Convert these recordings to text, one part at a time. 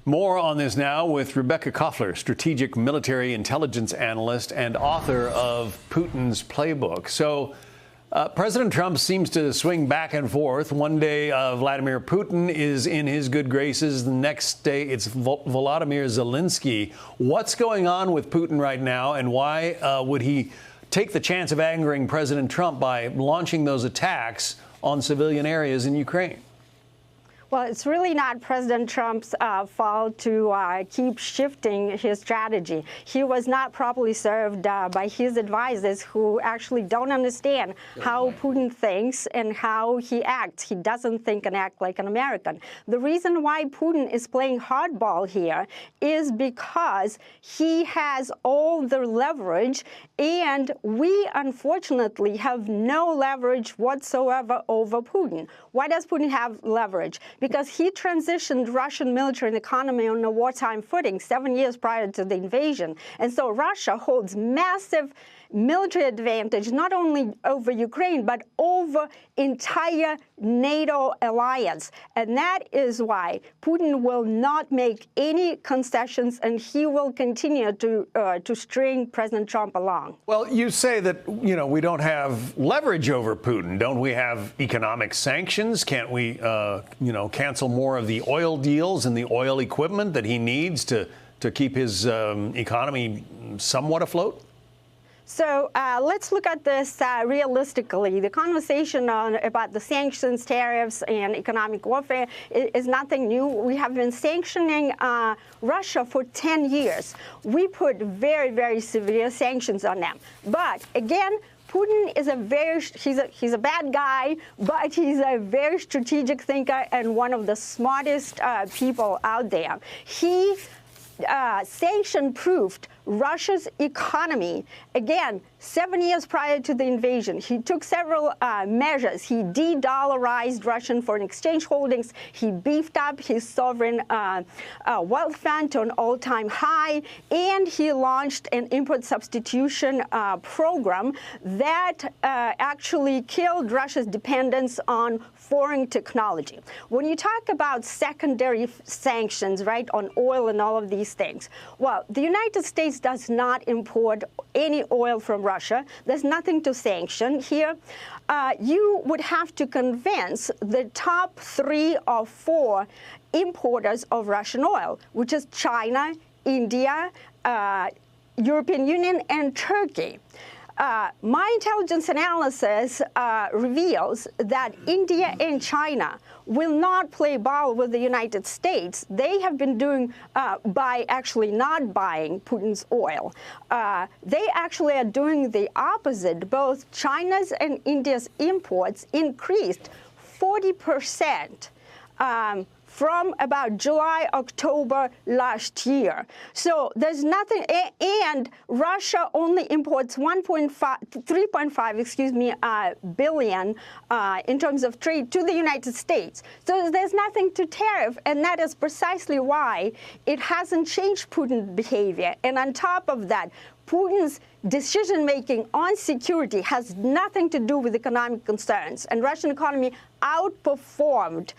More on this now with Rebecca Koffler, strategic military intelligence analyst and author of Putin's Playbook. So President Trump seems to swing back and forth. One day Vladimir Putin is in his good graces. The next day it's Volodymyr Zelensky. What's going on with Putin right now, and why would he take the chance of angering President Trump by launching those attacks on civilian areas in Ukraine? Well, it's really not President Trump's fault to keep shifting his strategy. He was not properly served by his advisors, who actually don't understand how Putin thinks and how he acts. He doesn't think and act like an American. The reason why Putin is playing hardball here is because he has all the leverage, and we unfortunately have no leverage whatsoever over Putin. Why does Putin have leverage? Because he transitioned Russian military and economy on a wartime footing 7 years prior to the invasion. And so Russia holds massive military advantage, not only over Ukraine, but over entire NATO alliance. And that is why Putin will not make any concessions, and he will continue to string President Trump along. Well, you say that, you know, we don't have leverage over Putin. Don't we have economic sanctions? Can't we, cancel more of the oil deals and the oil equipment that he needs to keep his economy somewhat afloat? So let's look at this realistically. The conversation about the sanctions, tariffs, and economic warfare is nothing new. We have been sanctioning Russia for 10 years. We put very, very severe sanctions on them. But again, Putin is he's a bad guy, but he's a very strategic thinker and one of the smartest people out there. He sanction-proofed Russia's economy, again, 7 years prior to the invasion. He took several measures. He de-dollarized Russian foreign exchange holdings. He beefed up his sovereign wealth fund to an all-time high, and he launched an import substitution program that actually killed Russia's dependence on foreign technology. When you talk about secondary sanctions, right, on oil and all of these things, well, the United States does not import any oil from Russia. There's nothing to sanction here. You would have to convince the top 3 or 4 importers of Russian oil, which is China, India, European Union, and Turkey. My intelligence analysis reveals that India and China will not play ball with the United States. They have been doing by actually not buying Putin's oil. They actually are doing the opposite. Both China's and India's imports increased 40%. From about July, October last year. So there's nothing, and Russia only imports 3.5 billion in terms of trade to the United States. So there's nothing to tariff, and that is precisely why it hasn't changed Putin's behavior. And on top of that, Putin's decision-making on security has nothing to do with economic concerns, and Russian economy outperformed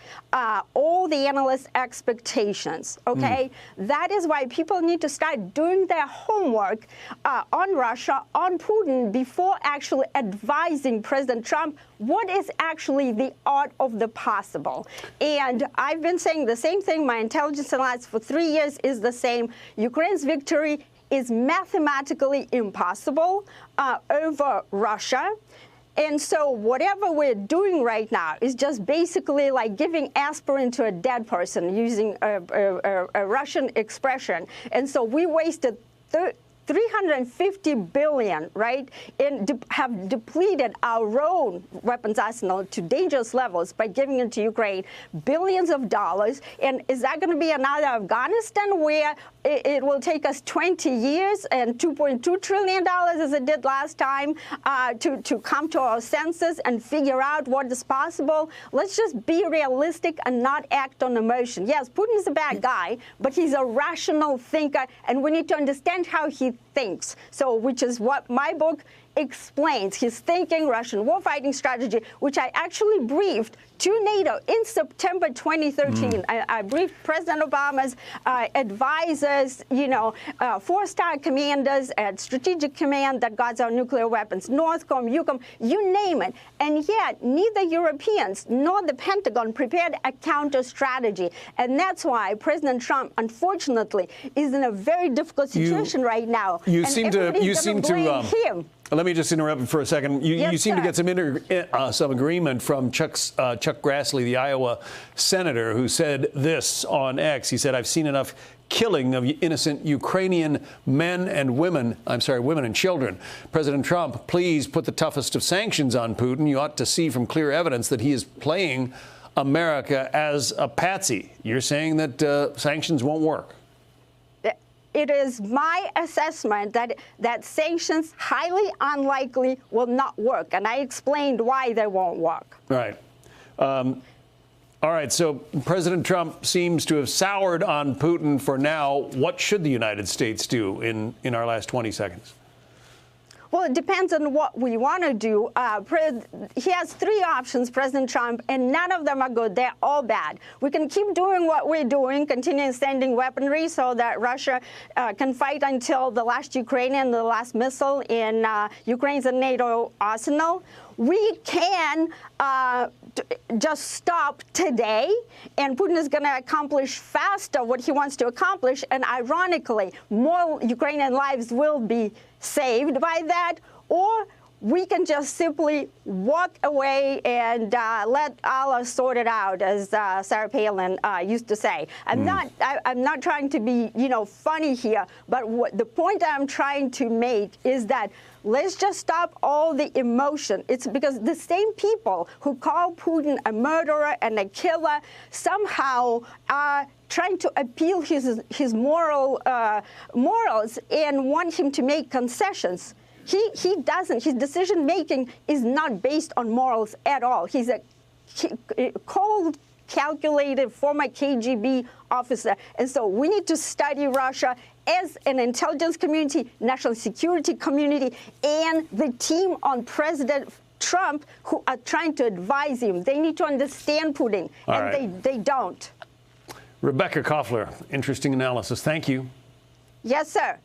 all the analysts' expectations, okay? That is why people need to start doing their homework on Russia, on Putin, before actually advising President Trump what is actually the art of the possible. And I've been saying the same thing. My intelligence analysis for 3 years is the same. Ukraine's victory is mathematically impossible over Russia. And so whatever we're doing right now is just basically like giving aspirin to a dead person, using a Russian expression. And so we wasted 350 billion, right, and have depleted our own weapons arsenal to dangerous levels by giving it to Ukraine billions of dollars. And is that going to be another Afghanistan where it will take us 20 years and $2.2 trillion as it did last time to come to our senses and figure out what is possible? Let's just be realistic and not act on emotion. Yes, Putin is a bad guy, but he's a rational thinker, and we need to understand how he thinks. So, which is what my book explains, his thinking, Russian warfighting strategy, which I actually briefed to NATO in September 2013. I briefed President Obama's advisors, you know, 4-star commanders at Strategic Command that guards our nuclear weapons, Northcom, EUCOM, you name it. And yet, neither Europeans nor the Pentagon prepared a counter strategy. And that's why President Trump, unfortunately, is in a very difficult situation right now. You and seem to him. Let me just interrupt for a second. You seem to get some agreement from Chuck Grassley, the Iowa senator, who said this on X. He said, "I've seen enough killing of innocent Ukrainian men and women. I'm sorry, women and children. President Trump, please put the toughest of sanctions on Putin. You ought to see from clear evidence that he is playing America as a patsy." You're saying that sanctions won't work? It is my assessment that sanctions highly unlikely will not work. And I explained why they won't work. Right. All right. So President Trump seems to have soured on Putin for now. What should the United States do in our last 20 seconds? Well, it depends on what we want to do. He has 3 options, President Trump, and none of them are good. They're all bad. We can keep doing what we're doing, continue sending weaponry so that Russia can fight until the last Ukrainian, the last missile in Ukraine's NATO arsenal. We can just stop today, and Putin is going to accomplish faster what he wants to accomplish, and ironically, more Ukrainian lives will be saved by that, or we can just simply walk away and let Allah sort it out, as Sarah Palin used to say. I'm not trying to be, you know, funny here, but the point I'm trying to make is that let's just stop all the emotion. It's because the same people who call Putin a murderer and a killer somehow are trying to appeal his morals and want him to make concessions. He doesn't. His decision-making is not based on morals at all. He's a cold, calculated former KGB officer. And so we need to study Russia as an intelligence community, national security community, and the team on President Trump who are trying to advise him. They need to understand Putin, and they don't. Rebecca Koffler, interesting analysis. Thank you. Yes, sir.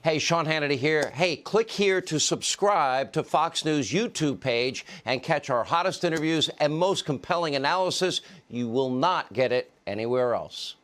Hey, Sean Hannity here. Hey, click here to subscribe to Fox News YouTube page and catch our hottest interviews and most compelling analysis. You will not get it anywhere else.